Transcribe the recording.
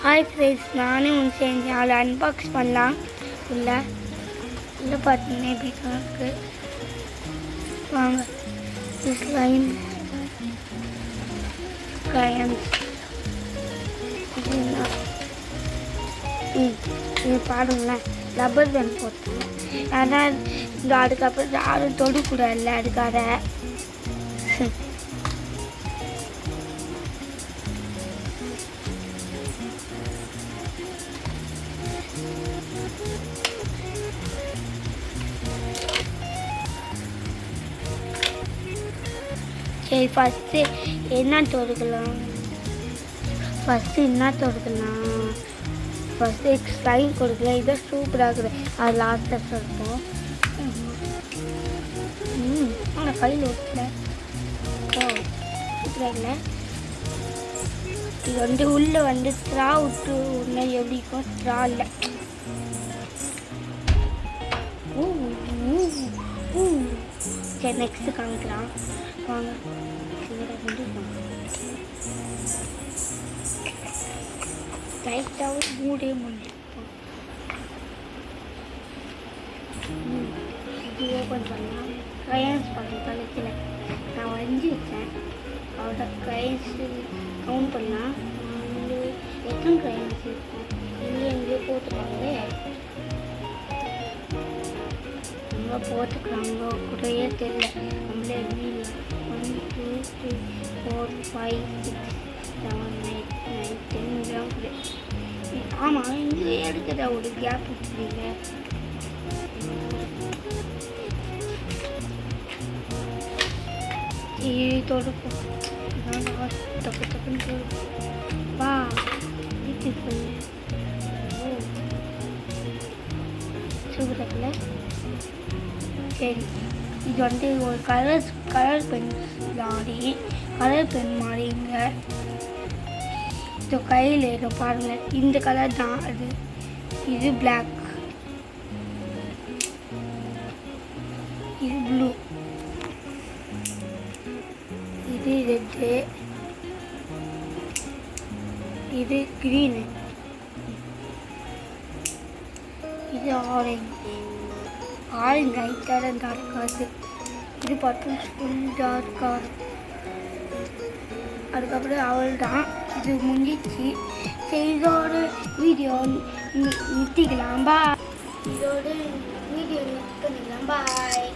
Hi friends, நானே ஒன்று செஞ்சேன். அதை அன்பாக்ஸ் பண்ணலாம். இல்லை பார்த்தீங்கன்னா எப்படி இருக்கு வாங்க. ஸ்லைம் கிரையன்ஸ் இது பாருங்களேன், ரப்பர் பேண்ட் போட்டேன். ஆனால் இந்த அதுக்கப்புறம் யாரும் தொடுக்கூடாதுல்ல, அதுக்காக சரி. ஃபஸ்ட்டு என்ன தொடுக்கலாம்? ஃபஸ்ட்டு ஸ்லைம் கொடுக்கலாம். இதை சூப்பராக இருக்குது. அது லாஸ்ட்டாக இருக்கும். ஆனால் கையில் ஊற்றல. சூப்பராக இல்லை. இது உள்ளே ஸ்ட்ரா விட்டு ஒன்று எப்படி இருக்கும்? ஸ்ட்ரா இல்லை. சரி, நெக்ஸ்ட்டு காமிக்கலாம் வாங்க. லைட்டாக மூடே முடிப்போம். இது ஓப்பன் பண்ணலாம். க்ரையான்ஸ் பண்ண கழுத்தில் நான் வரைஞ்சி வச்சேன். அவரோட க்ரையான்ஸ் கவுண்ட் பண்ணலாம். எத்தனை க்ரையான்ஸ் இருக்கும்? எங்கேயோ போட்டுருக்காங்களே. நம்ம போட்டுக்கிறாங்களோ கூடயே தெரியல. நம்மளே 1 2 3 4 5 6 7 8 9 10 தான் இருக்குது. ஆமாம், இங்கே எடுக்கிறதா ஒரு கேப் விட்டுறீங்க. தொடுப்போம். தப்புன்னு தொடுப்போம். வா இது பண்ணு. சூப்பராக. சரி, இது ஒரு கலர் பென் மாதிரிங்க. இது கையில் இருக்கும் பாருங்கள். இந்த கலர் தான் அது. இது பிளாக், இது ப்ளூ, இது ரெட்டு, இது க்ரீனு, இது ஆரஞ்சு லைட்டாக டார்க்காது. இது பார்த்தோம் ஃபுல் டார்க்காக. அதுக்கப்புறம் அவள் தான் இது முடிஞ்சிச்சு. சரி, இதோட வீடியோ நிறுத்திக்கலாம். பாய். பாய்.